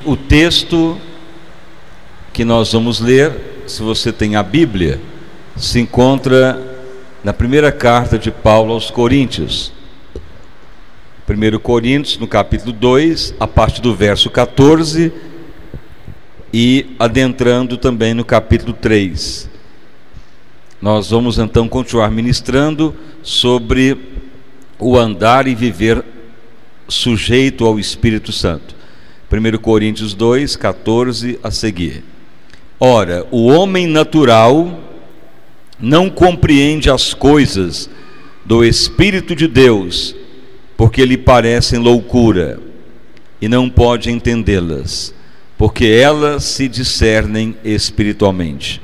O texto que nós vamos ler, se você tem a Bíblia, se encontra na primeira carta de Paulo aos Coríntios. 1 Coríntios, no capítulo 2, a partir do verso 14 e adentrando também no capítulo 3. Nós vamos então continuar ministrando sobre o andar e viver sujeito ao Espírito Santo. 1 Coríntios 2, 14 a seguir. Ora, o homem natural não compreende as coisas do Espírito de Deus, porque lhe parecem loucura, e não pode entendê-las, porque elas se discernem espiritualmente.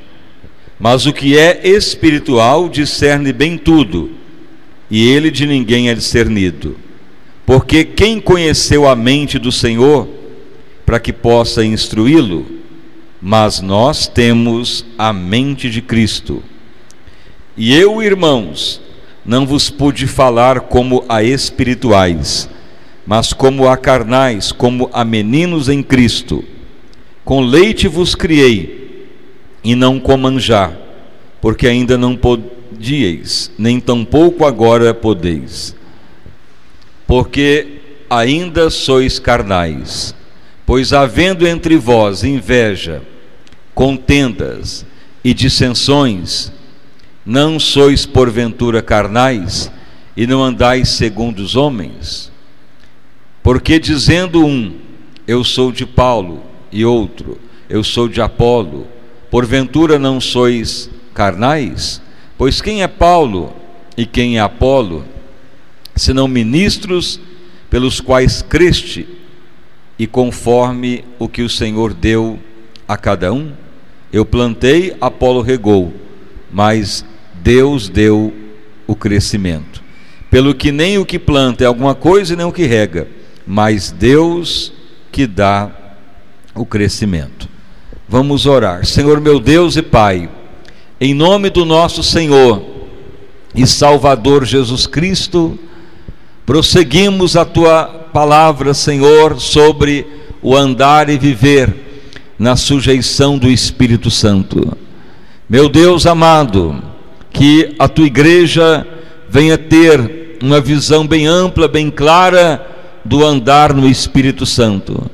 Mas o que é espiritual discerne bem tudo, e ele de ninguém é discernido. Porque quem conheceu a mente do Senhor, para que possa instruí-lo? Mas nós temos a mente de Cristo. E eu, irmãos, não vos pude falar como a espirituais, mas como a carnais, como a meninos em Cristo. Com leite vos criei, e não com manjar, porque ainda não podíeis, nem tampouco agora podeis. Porque ainda sois carnais. Pois havendo entre vós inveja, contendas e dissensões, não sois porventura carnais, e não andais segundo os homens? Porque dizendo um, eu sou de Paulo, e outro, eu sou de Apolo, porventura não sois carnais? Pois quem é Paulo e quem é Apolo, senão ministros pelos quais creste, e conforme o que o Senhor deu a cada um? Eu plantei, Apolo regou, mas Deus deu o crescimento. Pelo que nem o que planta é alguma coisa e nem o que rega, mas Deus que dá o crescimento. Vamos orar. Senhor meu Deus e Pai, em nome do nosso Senhor e Salvador Jesus Cristo, prosseguimos a Tua palavra, Senhor, sobre o andar e viver na sujeição do Espírito Santo. Meu Deus amado, que a Tua igreja venha ter uma visão bem ampla, bem clara do andar no Espírito Santo.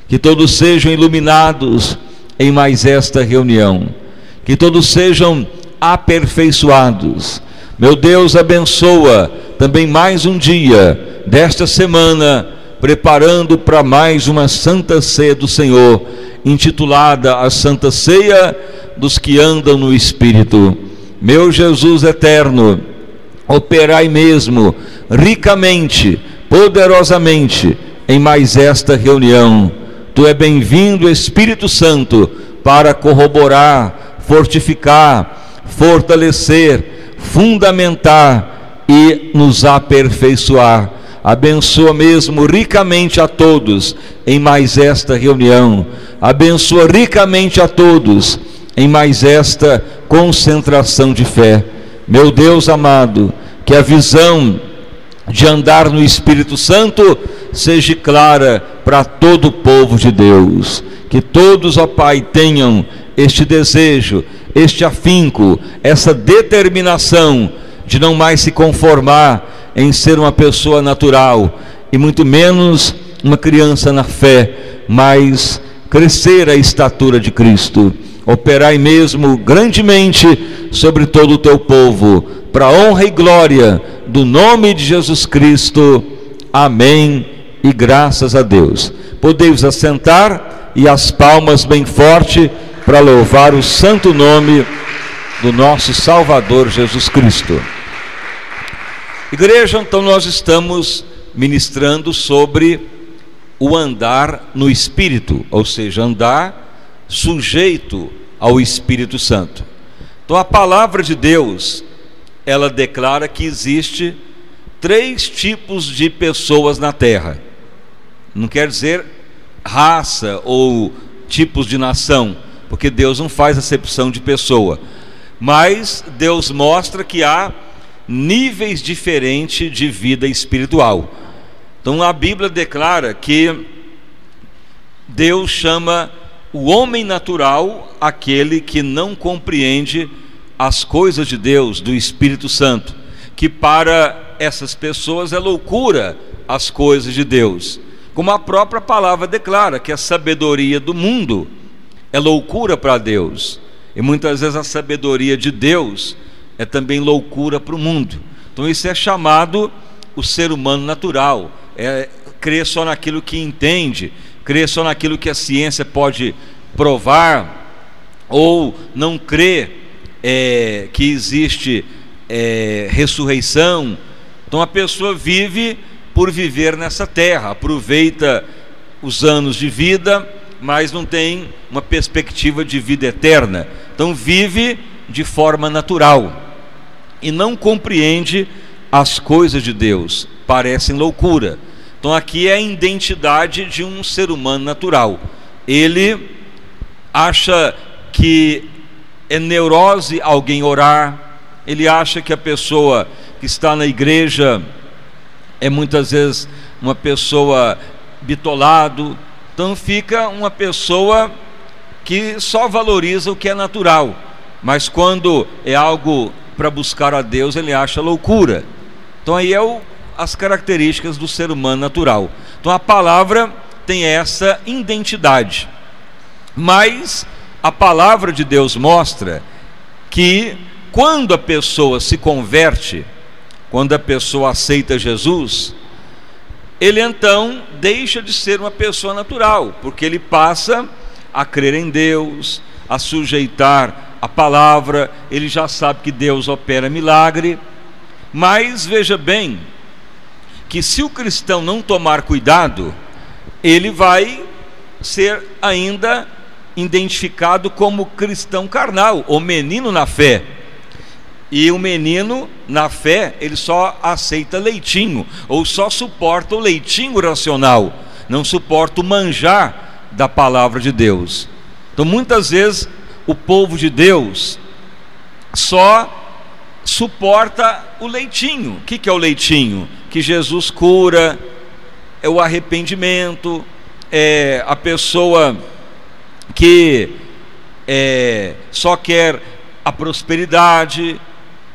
Que todos sejam iluminados em mais esta reunião. Que todos sejam aperfeiçoados. Meu Deus, abençoa também mais um dia desta semana, preparando para mais uma Santa Ceia do Senhor, intitulada a Santa Ceia dos que andam no Espírito. Meu Jesus eterno, operai mesmo, ricamente, poderosamente, em mais esta reunião. Tu é bem-vindo, Espírito Santo, para corroborar, fortificar, fortalecer, fundamentar e nos aperfeiçoar. Abençoa mesmo ricamente a todos em mais esta reunião. Abençoa ricamente a todos em mais esta concentração de fé. Meu Deus amado, que a visão de andar no Espírito Santo seja clara para todo o povo de Deus. Que todos, ó Pai, tenham este desejo, este afinco, essa determinação de não mais se conformar em ser uma pessoa natural, e muito menos uma criança na fé, mas crescer a estatura de Cristo. Operai mesmo grandemente sobre todo o teu povo, para a honra e glória do nome de Jesus Cristo. Amém e graças a Deus. Podeis assentar e as palmas bem forte para louvar o santo nome do nosso Salvador Jesus Cristo. Igreja, então nós estamos ministrando sobre o andar no Espírito, ou seja, andar sujeito ao Espírito Santo. Então a palavra de Deus, ela declara que existe 3 tipos de pessoas na terra. Não quer dizer raça ou tipos de nação, porque Deus não faz acepção de pessoa, mas Deus mostra que há níveis diferentes de vida espiritual. Então a Bíblia declara que Deus chama o homem natural aquele que não compreende as coisas de Deus, do Espírito Santo, que para essas pessoas é loucura as coisas de Deus, como a própria palavra declara, que a sabedoria do mundo é loucura para Deus, e muitas vezes a sabedoria de Deus é também loucura para o mundo. Então isso é chamado o ser humano natural, crer só naquilo que entende, crer só naquilo que a ciência pode provar, ou não crer que existe ressurreição. Então a pessoa vive por viver nessa terra, aproveita os anos de vida, mas não tem uma perspectiva de vida eterna. Então vive de forma natural e não compreende as coisas de Deus, parecem loucura. Então aqui é a identidade de um ser humano natural. Ele acha que é neurose alguém orar, ele acha que a pessoa que está na igreja é muitas vezes uma pessoa bitolado. Então fica uma pessoa que só valoriza o que é natural, mas quando é algo para buscar a Deus, ele acha loucura. Então aí as características do ser humano natural. Então a palavra tem essa identidade, mas a palavra de Deus mostra que quando a pessoa se converte, quando a pessoa aceita Jesus, ele então deixa de ser uma pessoa natural, porque ele passa a crer em Deus, a sujeitar a palavra, ele já sabe que Deus opera milagre. Mas veja bem que se o cristão não tomar cuidado, ele vai ser ainda identificado como cristão carnal, ou menino na fé. E o menino na fé, ele só aceita leitinho, ou só suporta o leitinho racional, não suporta o manjar da palavra de Deus. Então muitas vezes o povo de Deus só suporta o leitinho. O que é o leitinho? Que Jesus cura, é o arrependimento, é a pessoa que só quer a prosperidade.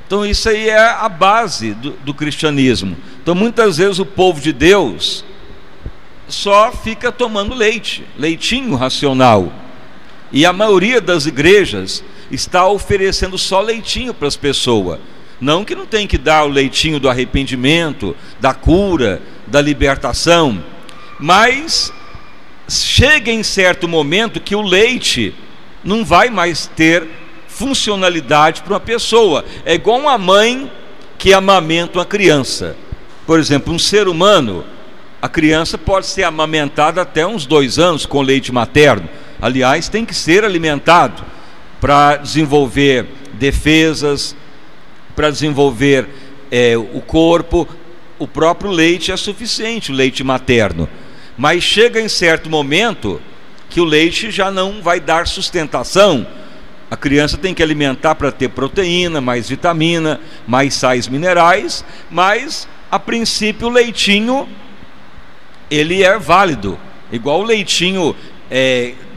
Então isso aí é a base do cristianismo. Então muitas vezes o povo de Deus só fica tomando leitinho racional, e a maioria das igrejas está oferecendo só leitinho para as pessoas. Não que não tem que dar o leitinho do arrependimento, da cura, da libertação, mas chega em certo momento que o leite não vai mais ter funcionalidade para uma pessoa. É igual uma mãe que amamenta uma criança. Por exemplo, um ser humano, a criança pode ser amamentada até uns 2 anos com leite materno. Aliás, tem que ser alimentado para desenvolver defesas, para desenvolver o corpo. O próprio leite é suficiente, o leite materno. Mas chega em certo momento que o leite já não vai dar sustentação. A criança tem que alimentar para ter proteína, mais vitamina, mais sais minerais. Mas a princípio o leitinho, ele é válido, igual o leitinho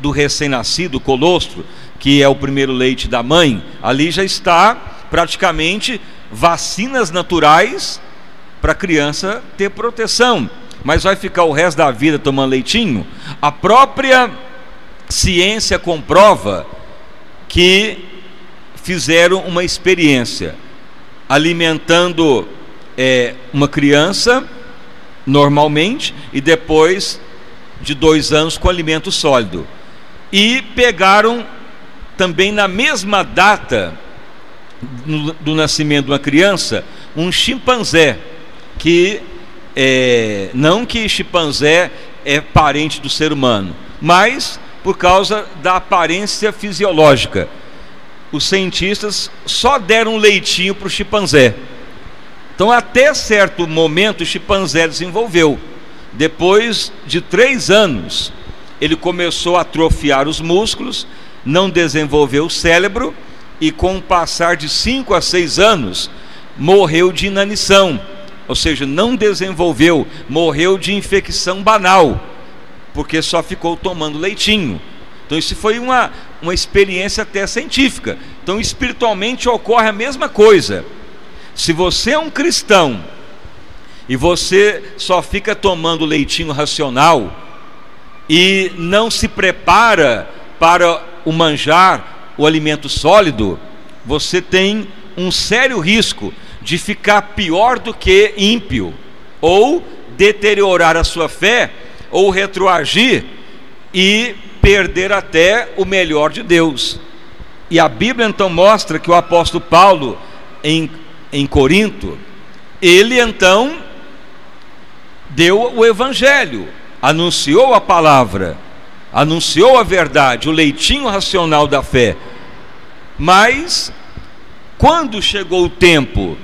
do recém-nascido, colostro, que é o primeiro leite da mãe. Ali já está praticamente vacinas naturais para a criança ter proteção. Mas vai ficar o resto da vida tomando leitinho? A própria ciência comprova que fizeram uma experiência alimentando uma criança normalmente, e depois de 2 anos com alimento sólido, e pegaram também na mesma data do nascimento de uma criança um chimpanzé, que não que chimpanzé é parente do ser humano, mas por causa da aparência fisiológica, os cientistas só deram leitinho para o chimpanzé. Então até certo momento o chimpanzé desenvolveu. Depois de 3 anos ele começou a atrofiar os músculos, não desenvolveu o cérebro, e com o passar de 5 a 6 anos morreu de inanição, ou seja, não desenvolveu, morreu de infecção banal, porque só ficou tomando leitinho. Então isso foi uma experiência até científica. Então espiritualmente ocorre a mesma coisa. Se você é um cristão e você só fica tomando leitinho racional e não se prepara para o manjar, o alimento sólido, você tem um sério risco de ficar pior do que ímpio, ou deteriorar a sua fé, ou retroagir e perder até o melhor de Deus. E a Bíblia então mostra que o apóstolo Paulo em Corinto, ele então deu o evangelho, anunciou a palavra, anunciou a verdade, o leitinho racional da fé. Mas quando chegou o tempo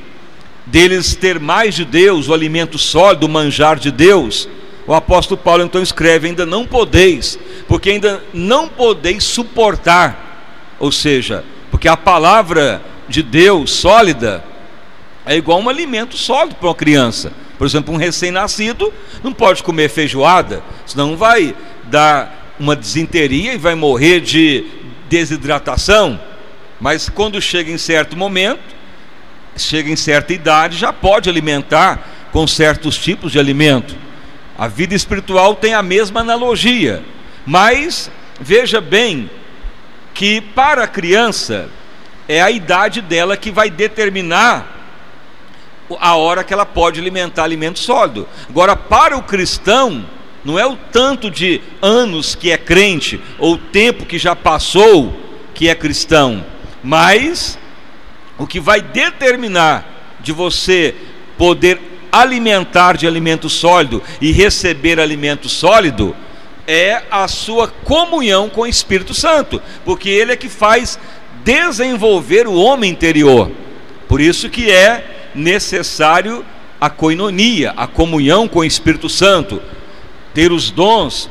deles ter mais de Deus, o alimento sólido, o manjar de Deus, o apóstolo Paulo então escreve: ainda não podeis, porque ainda não podeis suportar. Ou seja, porque a palavra de Deus sólida é igual um alimento sólido para uma criança. Por exemplo, um recém-nascido não pode comer feijoada, senão vai dar uma desinteria e vai morrer de desidratação. Mas quando chega em certo momento, chega em certa idade, já pode alimentar com certos tipos de alimento. A vida espiritual tem a mesma analogia, mas veja bem que para a criança é a idade dela que vai determinar a hora que ela pode alimentar alimento sólido. Agora, para o cristão, não é o tanto de anos que é crente, ou o tempo que já passou que é cristão, mas o que vai determinar de você poder alimentar de alimento sólido e receber alimento sólido é a sua comunhão com o Espírito Santo, porque ele é que faz desenvolver o homem interior. Por isso que é necessário a koinonia, a comunhão com o Espírito Santo, ter os dons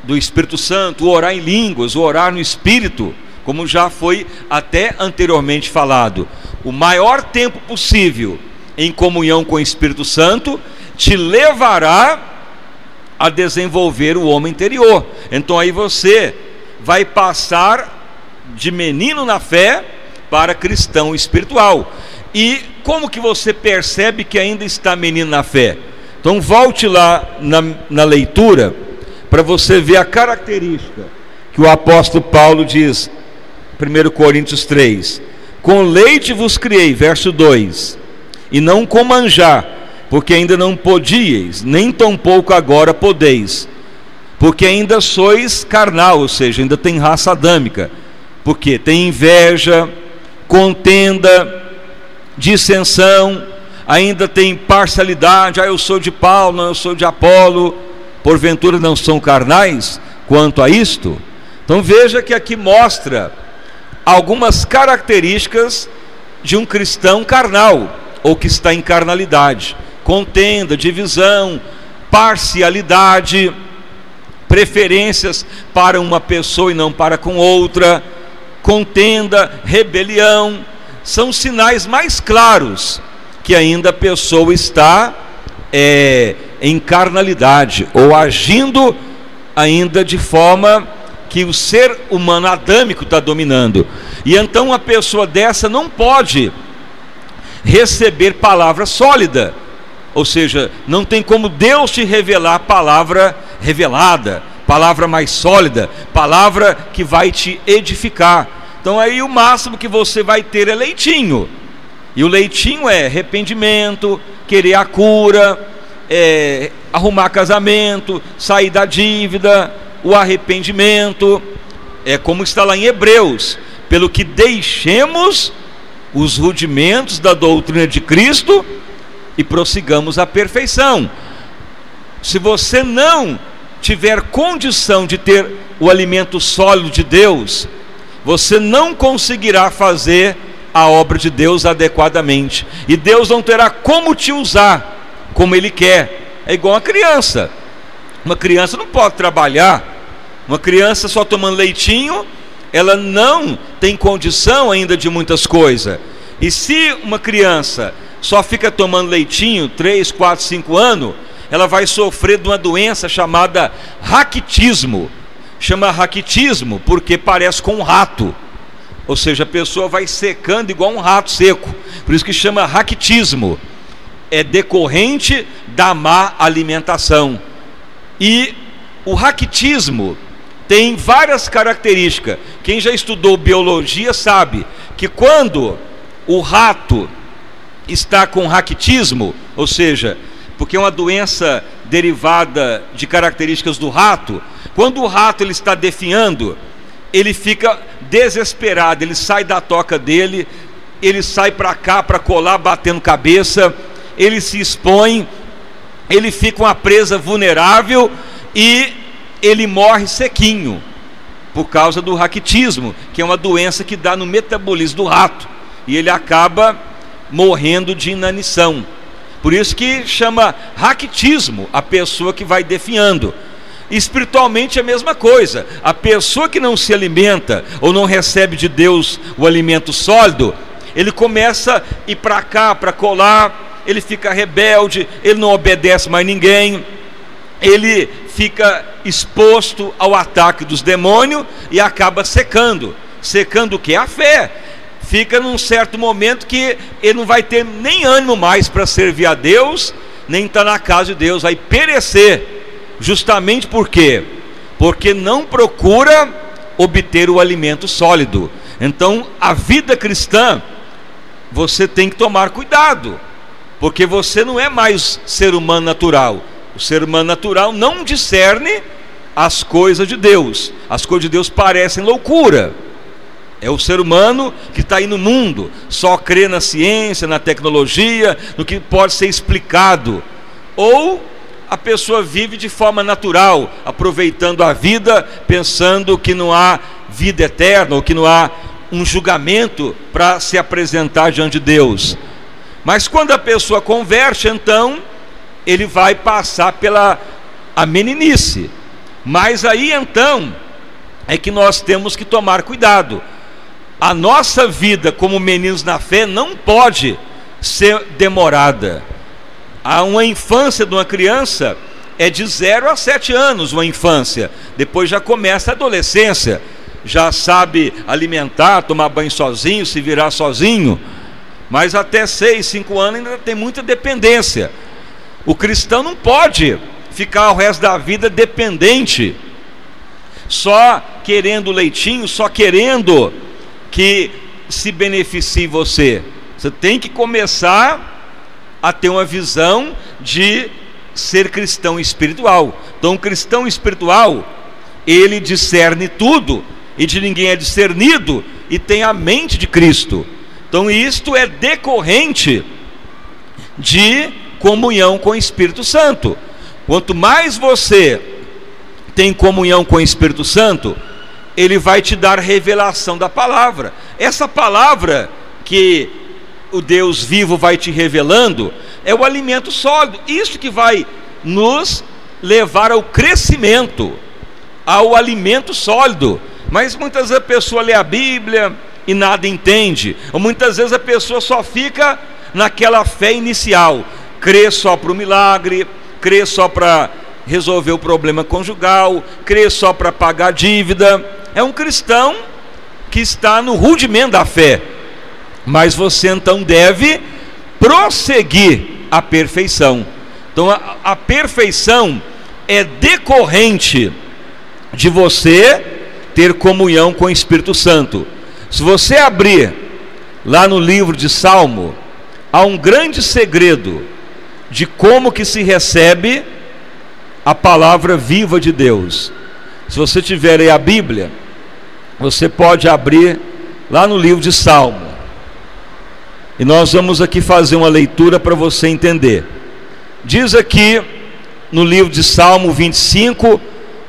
do Espírito Santo, o orar em línguas, o orar no Espírito, como já foi até anteriormente falado. O maior tempo possível em comunhão com o Espírito Santo te levará a desenvolver o homem interior. Então aí você vai passar de menino na fé para cristão espiritual. E como que você percebe que ainda está menino na fé? Então volte lá na leitura para você ver a característica que o apóstolo Paulo diz, 1 Coríntios 3: com leite vos criei, verso 2, e não com manjar, porque ainda não podíeis, nem tampouco agora podeis, porque ainda sois carnal, ou seja, ainda tem raça adâmica, porque tem inveja, contenda, dissensão, ainda tem parcialidade. Eu sou de Paulo, não, eu sou de Apolo. Porventura não são carnais quanto a isto? Então veja que aqui mostra algumas características de um cristão carnal, ou que está em carnalidade: contenda, divisão, parcialidade, preferências para uma pessoa e não para com outra, contenda, rebelião. São sinais mais claros que ainda a pessoa está em carnalidade, ou agindo ainda de forma que o ser humano adâmico está dominando. E então a pessoa dessa não pode receber palavra sólida, ou seja, não tem como Deus te revelar palavra revelada, palavra mais sólida, palavra que vai te edificar. Então aí o máximo que você vai ter é leitinho, e o leitinho é arrependimento, querer a cura, arrumar casamento, sair da dívida, o arrependimento, como está lá em Hebreus: pelo que deixemos os rudimentos da doutrina de Cristo e prossigamos a perfeição. Se você não tiver condição de ter o alimento sólido de Deus, você não conseguirá fazer a obra de Deus adequadamente, e Deus não terá como te usar como Ele quer. É igual a criança. Uma criança não pode trabalhar. Uma criança só tomando leitinho, ela não tem condição ainda de muitas coisas. E se uma criança só fica tomando leitinho 3, 4, 5 anos, ela vai sofrer de uma doença chamada raquitismo. Chama raquitismo porque parece com um rato, ou seja, a pessoa vai secando igual um rato seco, por isso que chama raquitismo. É decorrente da má alimentação. E o raquitismo tem várias características. Quem já estudou biologia sabe que quando o rato está com raquitismo, ou seja, porque é uma doença derivada de características do rato, quando o rato ele está definhando, ele fica desesperado, ele sai da toca dele, ele sai para cá, para colar, batendo cabeça, ele se expõe, ele fica uma presa vulnerável e ele morre sequinho, por causa do raquitismo, que é uma doença que dá no metabolismo do rato, e ele acaba morrendo de inanição. Por isso que chama raquitismo a pessoa que vai definhando. Espiritualmente é a mesma coisa. A pessoa que não se alimenta ou não recebe de Deus o alimento sólido, ele começa a ir para cá, para colar, ele fica rebelde, ele não obedece mais ninguém, ele fica exposto ao ataque dos demônios e acaba secando. Secando o que? A fé. Fica num certo momento que ele não vai ter nem ânimo mais para servir a Deus, nem estar na casa de Deus, vai perecer. Justamente por quê? Porque não procura obter o alimento sólido. Então a vida cristã, você tem que tomar cuidado, porque você não é mais ser humano natural. O ser humano natural não discerne as coisas de Deus. As coisas de Deus parecem loucura. É o ser humano que está aí no mundo, só crê na ciência, na tecnologia, no que pode ser explicado. Ou a pessoa vive de forma natural, aproveitando a vida, pensando que não há vida eterna, ou que não há um julgamento para se apresentar diante de Deus. Mas quando a pessoa converte, então ele vai passar pela a meninice. Mas aí então é que nós temos que tomar cuidado. A nossa vida como meninos na fé não pode ser demorada. Uma infância de uma criança é de 0 a 7 anos, uma infância. Depois já começa a adolescência, já sabe alimentar, tomar banho sozinho, se virar sozinho. Mas até 6, 5 anos ainda tem muita dependência. O cristão não pode ficar o resto da vida dependente, só querendo leitinho, só querendo que se beneficie você. Você tem que começar a ter uma visão de ser cristão espiritual. Então o cristão espiritual, ele discerne tudo, e de ninguém é discernido, e tem a mente de Cristo. Então isto é decorrente de comunhão com o Espírito Santo. Quanto mais você tem comunhão com o Espírito Santo, ele vai te dar revelação da palavra. Essa palavra que o Deus vivo vai te revelando é o alimento sólido. Isso que vai nos levar ao crescimento, ao alimento sólido. Mas muitas vezes a pessoa lê a Bíblia e nada entende, ou muitas vezes a pessoa só fica naquela fé inicial, crê só para o milagre, crê só para resolver o problema conjugal, crê só para pagar dívida. É um cristão que está no rudimento da fé. Mas você então deve prosseguir à perfeição. Então a perfeição é decorrente de você ter comunhão com o Espírito Santo. Se você abrir lá no livro de Salmo, há um grande segredo de como que se recebe a palavra viva de Deus. Se você tiver aí a Bíblia, você pode abrir lá no livro de Salmo, e nós vamos aqui fazer uma leitura para você entender. Diz aqui no livro de Salmo 25,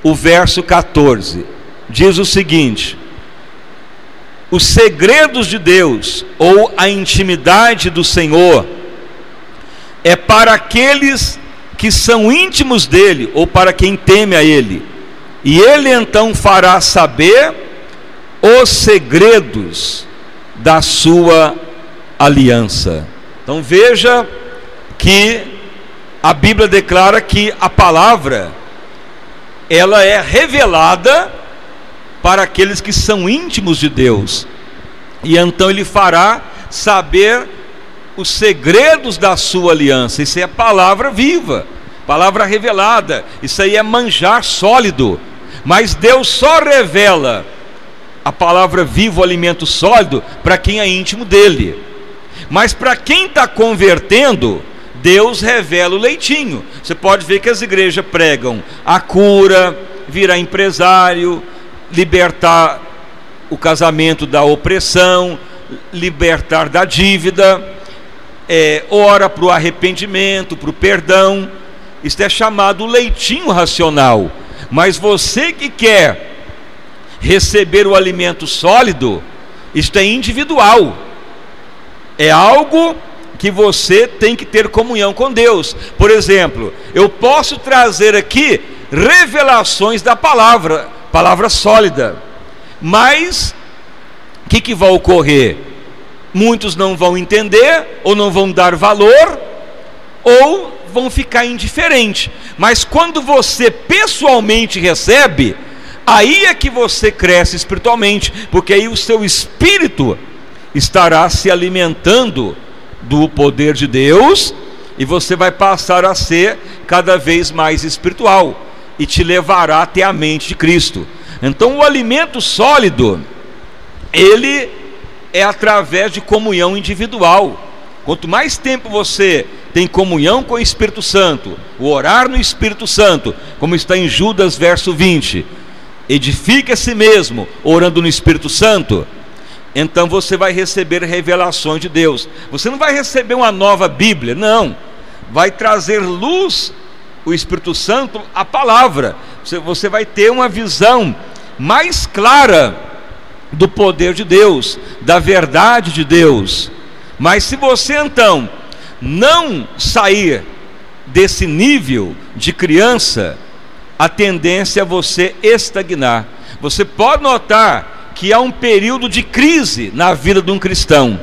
o verso 14, diz o seguinte: os segredos de Deus, ou a intimidade do Senhor, é para aqueles que são íntimos dele, ou para quem teme a ele, e ele então fará saber os segredos da sua aliança. Então veja que a Bíblia declara que a palavra, ela é revelada para aqueles que são íntimos de Deus, e então Ele fará saber os segredos da sua aliança. Isso é a palavra viva, palavra revelada. Isso aí é manjar sólido. Mas Deus só revela a palavra viva, o alimento sólido, para quem é íntimo dele. Mas para quem está convertendo, Deus revela o leitinho. Você pode ver que as igrejas pregam a cura, virar empresário, libertar o casamento da opressão, libertar da dívida, ora para o arrependimento, para o perdão. Isso é chamado leitinho racional. Mas você que quer receber o alimento sólido, isto é individual, é algo que você tem que ter comunhão com Deus. Por exemplo, eu posso trazer aqui revelações da palavra sólida, mas o que vai ocorrer? Muitos não vão entender, ou não vão dar valor, ou vão ficar indiferentes. Mas quando você pessoalmente recebe, aí é que você cresce espiritualmente, porque aí o seu espírito estará se alimentando do poder de Deus, e você vai passar a ser cada vez mais espiritual, e te levará até a mente de Cristo. Então o alimento sólido, ele é através de comunhão individual. Quanto mais tempo você tem comunhão com o Espírito Santo, o orar no Espírito Santo, como está em Judas verso 20, edifique a si mesmo orando no Espírito Santo, então você vai receber revelações de Deus. Você não vai receber uma nova Bíblia, não. Vai trazer luz, o Espírito Santo, a palavra. Você vai ter uma visão mais clara do poder de Deus, da verdade de Deus. Mas se você então não sair desse nível de criança, a tendência é você estagnar. Você pode notar que há um período de crise na vida de um cristão.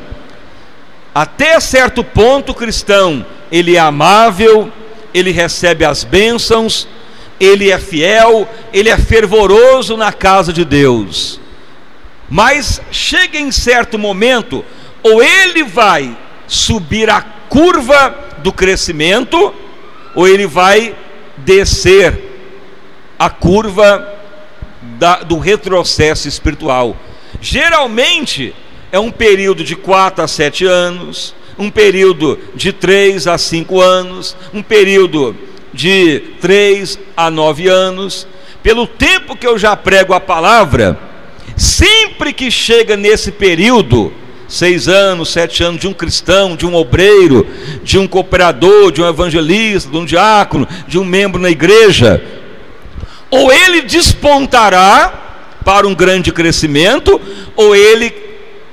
Até certo ponto o cristão, ele é amável, ele recebe as bênçãos, ele é fiel, ele é fervoroso na casa de Deus. Mas chega em certo momento, ou ele vai subir a curva do crescimento, ou ele vai descer a curva do retrocesso espiritual. Geralmente é um período de 4 a 7 anos, um período de 3 a 5 anos, um período de 3 a 9 anos. Pelo tempo que eu já prego a palavra, sempre que chega nesse período, 6 anos, 7 anos, de um cristão, de um obreiro, de um cooperador, de um evangelista, de um diácono, de um membro na igreja, ou ele despontará para um grande crescimento, ou ele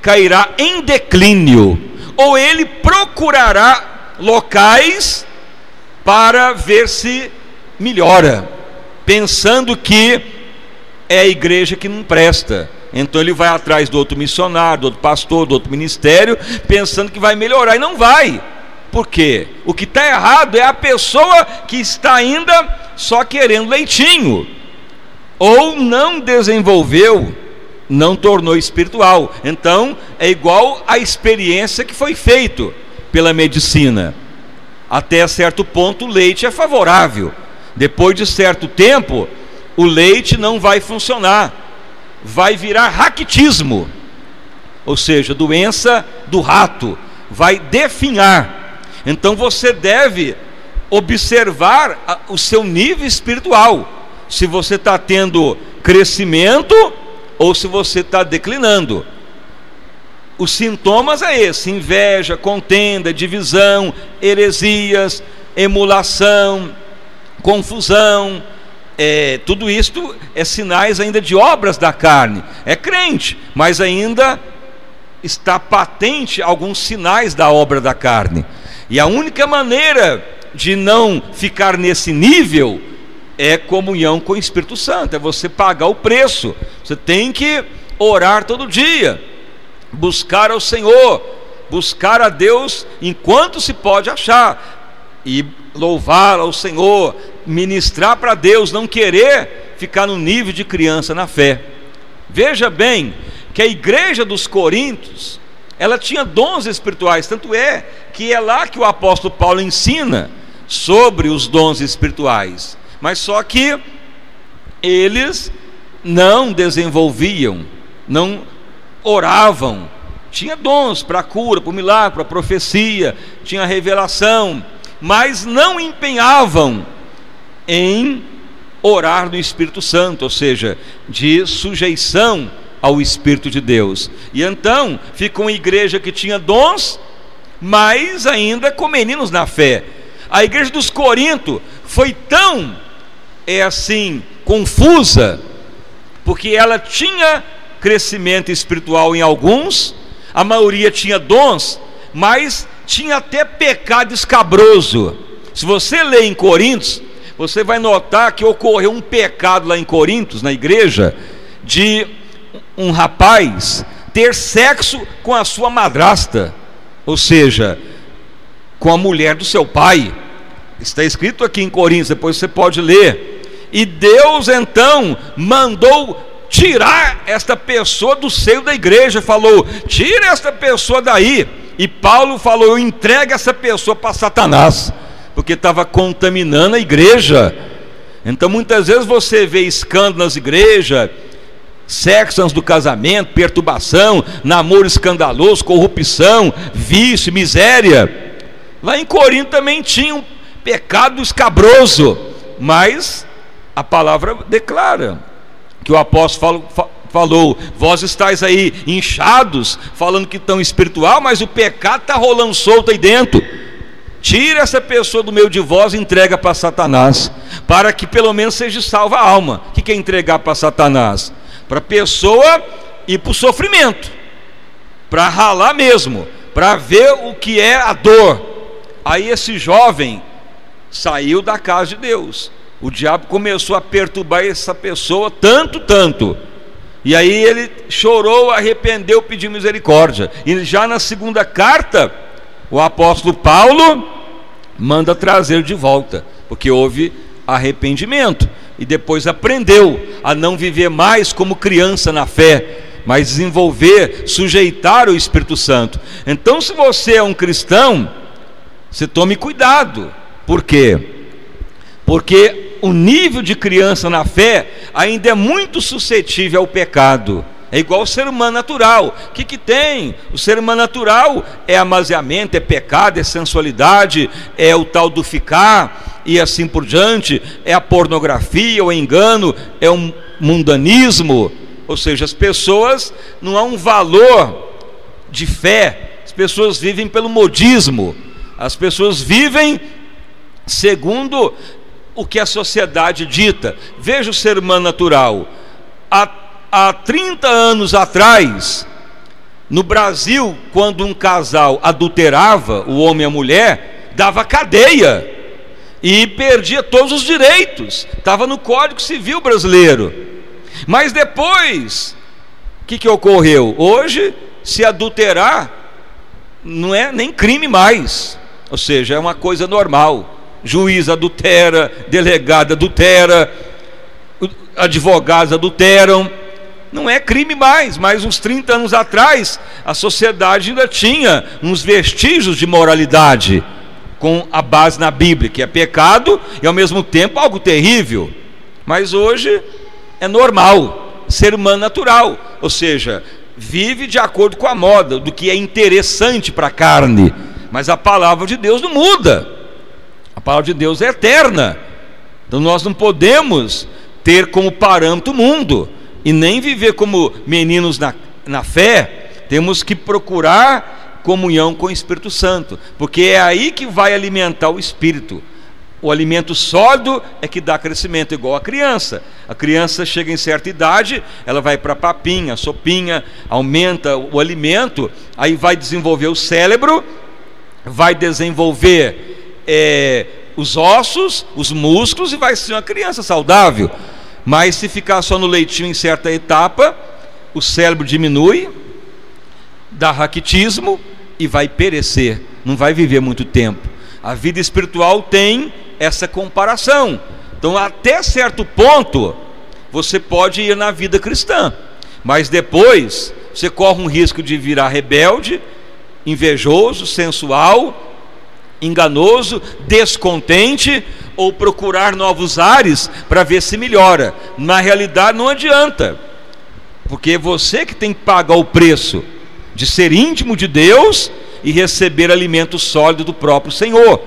cairá em declínio, ou ele procurará locais para ver se melhora, pensando que é a igreja que não presta. Então ele vai atrás do outro missionário, do outro pastor, do outro ministério, pensando que vai melhorar, e não vai. Por quê? O que está errado é a pessoa que está ainda só querendo leitinho, ou não desenvolveu, não tornou espiritual. Então é igual a experiência que foi feita pela medicina. Até certo ponto o leite é favorável, depois de certo tempo o leite não vai funcionar, vai virar raquitismo, ou seja, doença do rato, vai definhar. Então você deve observar o seu nível espiritual, se você está tendo crescimento ou se você está declinando. Os sintomas é esse: inveja, contenda, divisão, heresias, emulação, confusão. Tudo isto é sinais ainda de obras da carne. É crente, mas ainda está patente alguns sinais da obra da carne. E a única maneira de não ficar nesse nível é comunhão com o Espírito Santo, é você pagar o preço. Você tem que orar todo dia, buscar ao Senhor, buscar a Deus enquanto se pode achar. e louvar ao Senhor, ministrar para Deus, não querer ficar no nível de criança na fé. Veja bem que a igreja dos Coríntios, ela tinha dons espirituais, tanto é que é lá que o apóstolo Paulo ensina sobre os dons espirituais, mas só que eles não desenvolviam, não oravam. Tinha dons para cura, para milagre, para profecia, tinha revelação, mas não empenhavam em orar no Espírito Santo, ou seja, de sujeição ao Espírito de Deus. E então fica uma igreja que tinha dons, mas ainda com meninos na fé. A igreja dos Coríntios foi tão confusa, porque ela tinha crescimento espiritual em alguns, a maioria tinha dons, mas tinha até pecado escabroso. Se você ler em Coríntios, você vai notar que ocorreu um pecado lá em Coríntios, na igreja, de um rapaz ter sexo com a sua madrasta, ou seja, com a mulher do seu pai. Está escrito aqui em Coríntios, depois você pode ler. E Deus então mandou tirar esta pessoa do seio da igreja, falou: tira esta pessoa daí. E Paulo falou: entrega essa pessoa para Satanás, porque estava contaminando a igreja. Então muitas vezes você vê escândalo nas igrejas, sexo antes do casamento, perturbação, namoro escandaloso, corrupção, vício, miséria. Lá em Corinto também tinha um pecado escabroso, mas a palavra declara que o apóstolo falou: vós estáis aí inchados, falando que estão espiritual, mas o pecado está rolando solto aí dentro. Tira essa pessoa do meio de vós e entrega para Satanás, para que pelo menos seja salva a alma. O que é entregar para Satanás? Para a pessoa ir para o sofrimento, para ralar mesmo, para ver o que é a dor. Aí esse jovem saiu da casa de Deus. O diabo começou a perturbar essa pessoa tanto, e aí ele chorou, arrependeu, pediu misericórdia. E já na segunda carta, o apóstolo Paulo manda trazer de volta, porque houve arrependimento, e depois aprendeu a não viver mais como criança na fé, mas desenvolver, sujeitar o Espírito Santo. Então, se você é um cristão, você tome cuidado. Por quê? Porque o nível de criança na fé ainda é muito suscetível ao pecado. É igual o ser humano natural. O que tem? O ser humano natural é amaziamento, é pecado, é sensualidade, é o tal do ficar, e assim por diante, é a pornografia, o engano, é o mundanismo. Ou seja, as pessoas, não há um valor de fé, as pessoas vivem pelo modismo, as pessoas vivem segundo o que a sociedade dita. Veja o ser humano natural. Há 30 anos atrás, no Brasil, quando um casal adulterava, o homem e a mulher, dava cadeia e perdia todos os direitos. Estava no Código Civil brasileiro. Mas depois, o que ocorreu? Hoje, se adulterar não é nem crime mais, ou seja, é uma coisa normal. Juiz adultera, delegado adultera, advogados adulteram, não é crime mais. Mas uns 30 anos atrás, a sociedade ainda tinha uns vestígios de moralidade, com a base na Bíblia, que é pecado e ao mesmo tempo algo terrível. Mas hoje é normal, ser humano natural, ou seja, vive de acordo com a moda, do que é interessante para a carne. Mas a palavra de Deus não muda, a palavra de Deus é eterna. Então nós não podemos ter como parâmetro o mundo, e nem viver como meninos na fé. Temos que procurar comunhão com o Espírito Santo, porque é aí que vai alimentar o Espírito. O alimento sólido é que dá crescimento, igual a criança. A criança chega em certa idade, ela vai para papinha, sopinha, aumenta o alimento, aí vai desenvolver o cérebro, vai desenvolver os ossos, os músculos, e vai ser uma criança saudável. Mas se ficar só no leitinho em certa etapa, o cérebro diminui, dá raquitismo e vai perecer, não vai viver muito tempo. A vida espiritual tem essa comparação. Então, até certo ponto, você pode ir na vida cristã, mas depois você corre um risco de virar rebelde, invejoso, sensual, enganoso, descontente, ou procurar novos ares para ver se melhora. Na realidade não adianta, porque é você que tem que pagar o preço de ser íntimo de Deus e receber alimento sólido do próprio Senhor,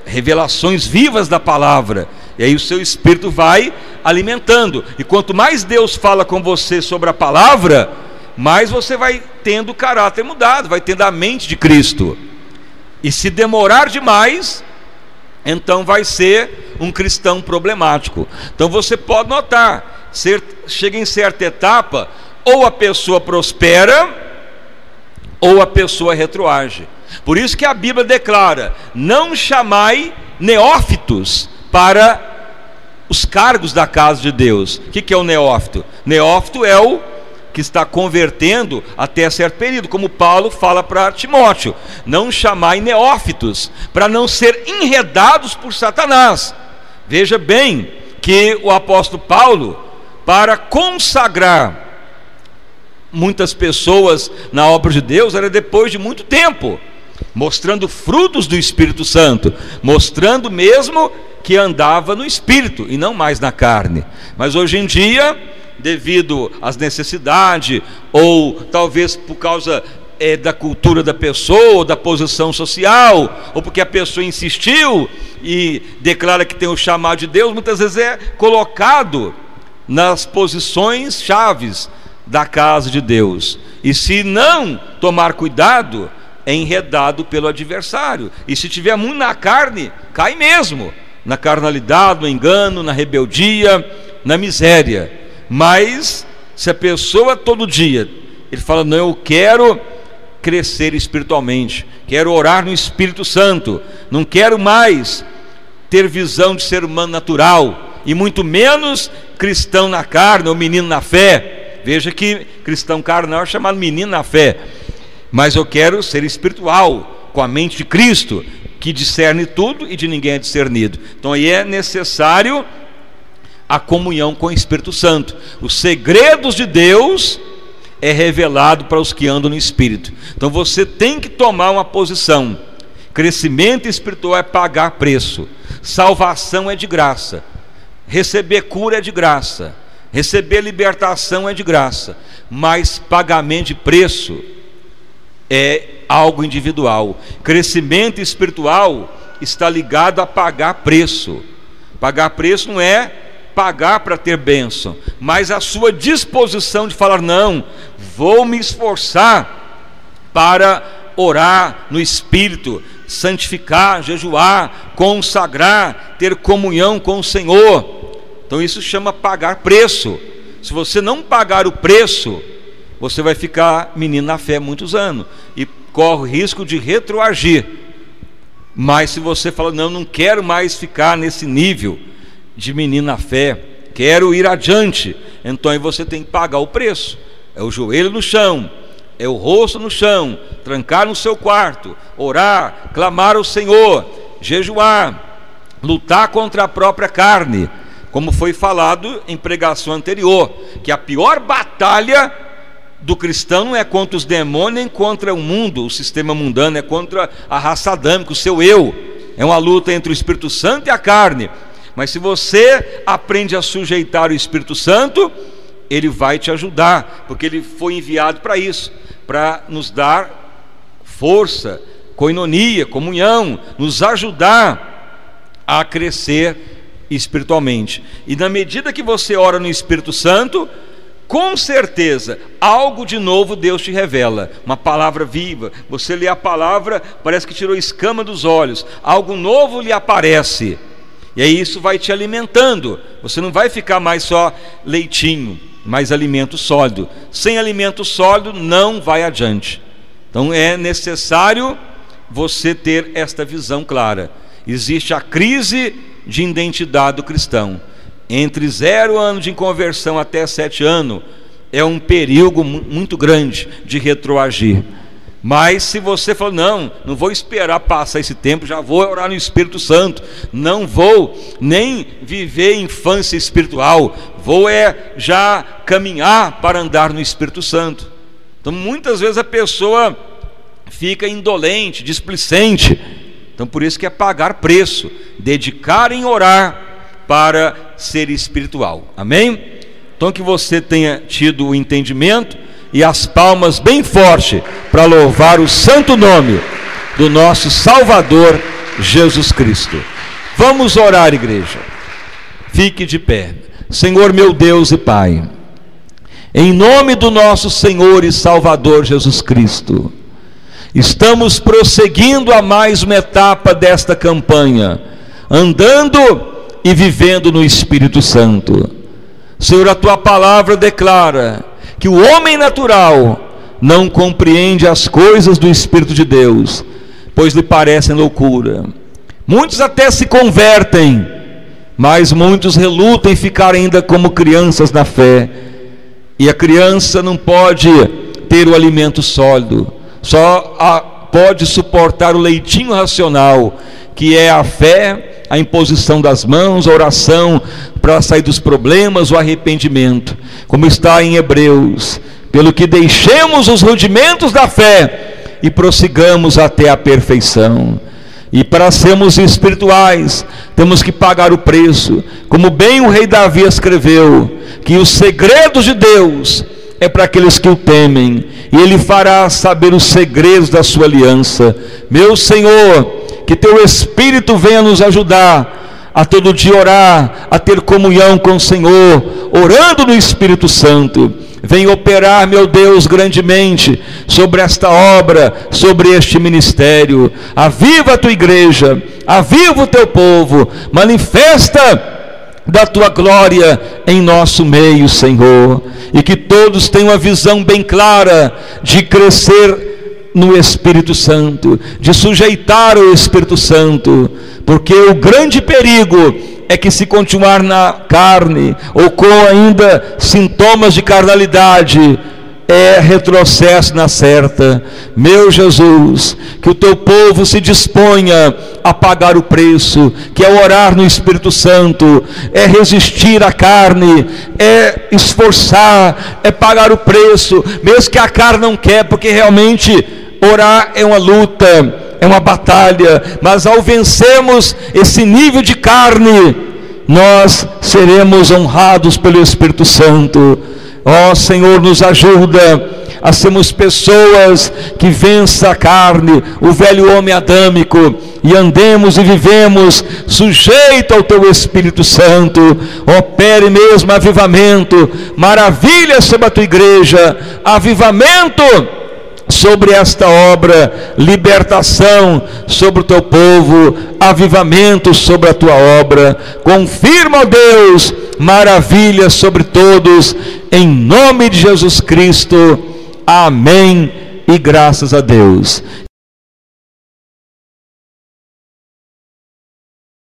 revelações vivas da palavra. E aí o seu espírito vai alimentando, e quanto mais Deus fala com você sobre a palavra, mais você vai tendo o caráter mudado, vai tendo a mente de Cristo. E se demorar demais, então vai ser um cristão problemático. Então você pode notar, chega em certa etapa, ou a pessoa prospera, ou a pessoa retroage. Por isso que a Bíblia declara: não chamai neófitos para os cargos da casa de Deus. O que é o neófito? Neófito é o que está convertendo até certo período, como Paulo fala para Timóteo: não chamai neófitos, para não ser enredados por Satanás. Veja bem que o apóstolo Paulo, para consagrar muitas pessoas na obra de Deus, era depois de muito tempo, mostrando frutos do Espírito Santo, mostrando mesmo que andava no Espírito e não mais na carne. Mas hoje em dia, devido às necessidades, ou talvez por causa da cultura da pessoa, ou da posição social, ou porque a pessoa insistiu e declara que tem o chamado de Deus, muitas vezes é colocado nas posições chaves da casa de Deus, e se não tomar cuidado, é enredado pelo adversário. E se tiver muito na carne, cai mesmo na carnalidade, no engano, na rebeldia, na miséria. Mas se a pessoa todo dia ele fala: não, eu quero crescer espiritualmente, quero orar no Espírito Santo, não quero mais ter visão de ser humano natural, e muito menos cristão na carne ou menino na fé. Veja que cristão carnal é chamado menino na fé, mas eu quero ser espiritual, com a mente de Cristo, que discerne tudo e de ninguém é discernido. Então aí é necessário a comunhão com o Espírito Santo. Os segredos de Deus é revelado para os que andam no Espírito. Então você tem que tomar uma posição. Crescimento espiritual é pagar preço. Salvação é de graça. Receber cura é de graça. Receber libertação é de graça. Mas pagamento de preço é algo individual. Crescimento espiritual está ligado a pagar preço. Pagar preço não é pagar para ter bênção, mas a sua disposição de falar: não, vou me esforçar para orar no Espírito, santificar, jejuar, consagrar, ter comunhão com o Senhor. Então isso chama pagar preço. Se você não pagar o preço, você vai ficar menino na fé muitos anos e corre o risco de retroagir. Mas se você fala: não, não quero mais ficar nesse nível de menino na fé, quero ir adiante, então aí você tem que pagar o preço. É o joelho no chão, é o rosto no chão, trancar no seu quarto, orar, clamar ao Senhor, jejuar, lutar contra a própria carne, como foi falado em pregação anterior, que a pior batalha do cristão não é contra os demônios, nem contra o mundo, o sistema mundano, é contra a raça adâmica, o seu eu. É uma luta entre o Espírito Santo e a carne. Mas se você aprende a sujeitar o Espírito Santo, ele vai te ajudar, porque ele foi enviado para isso, para nos dar força, koinonia, comunhão, nos ajudar a crescer espiritualmente. E na medida que você ora no Espírito Santo, com certeza algo de novo Deus te revela, uma palavra viva. Você lê a palavra, parece que tirou escama dos olhos, algo novo lhe aparece, e aí isso vai te alimentando. Você não vai ficar mais só leitinho, mas alimento sólido. Sem alimento sólido não vai adiante. Então é necessário você ter esta visão clara. Existe a crise de identidade do cristão. Entre 0 anos de conversão até 7 anos é um período muito grande de retroagir. Mas se você falar, não vou esperar passar esse tempo, já vou orar no Espírito Santo, não vou nem viver infância espiritual, vou já caminhar para andar no Espírito Santo. Então muitas vezes a pessoa fica indolente, displicente. Então por isso que é pagar preço, dedicar em orar para ser espiritual. Amém? Então que você tenha tido o entendimento e as palmas bem forte para louvar o santo nome do nosso Salvador Jesus Cristo. Vamos orar, igreja. Fique de pé. Senhor meu Deus e Pai, em nome do nosso Senhor e Salvador Jesus Cristo, estamos prosseguindo a mais uma etapa desta campanha, andando e vivendo no Espírito Santo. Senhor, a tua palavra declara que o homem natural não compreende as coisas do Espírito de Deus, pois lhe parecem loucura. Muitos até se convertem, mas muitos relutam em ficar ainda como crianças na fé. E a criança não pode ter o alimento sólido, só pode suportar o leitinho racional, que é a fé, a imposição das mãos, a oração para sair dos problemas, o arrependimento, como está em Hebreus, pelo que deixemos os rudimentos da fé e prossigamos até a perfeição. E para sermos espirituais, temos que pagar o preço, como bem o rei Davi escreveu, que os segredos de Deus é para aqueles que o temem, e Ele fará saber os segredos da sua aliança. Meu Senhor, que Teu Espírito venha nos ajudar a todo dia orar, a ter comunhão com o Senhor, orando no Espírito Santo. Vem operar, meu Deus, grandemente sobre esta obra, sobre este ministério. Aviva a tua igreja, aviva o teu povo, manifesta da tua glória em nosso meio, Senhor, e que todos tenham a visão bem clara de crescer no Espírito Santo, de sujeitar o Espírito Santo, porque o grande perigo é que, se continuar na carne ou com ainda sintomas de carnalidade, é retrocesso na certa. Meu Jesus, que o teu povo se disponha a pagar o preço, que é orar no Espírito Santo, é resistir à carne, é esforçar, é pagar o preço, mesmo que a carne não quer, porque realmente orar é uma luta, é uma batalha, mas ao vencermos esse nível de carne, nós seremos honrados pelo Espírito Santo. Ó Senhor, nos ajuda a sermos pessoas que vençam a carne, o velho homem adâmico, e andemos e vivemos sujeito ao Teu Espírito Santo. Opere mesmo avivamento, maravilha sobre a Tua igreja, avivamento sobre esta obra, libertação sobre o Teu povo, avivamento sobre a Tua obra. Confirma, ó Deus, maravilha sobre todos, em nome de Jesus Cristo. Amém e graças a Deus.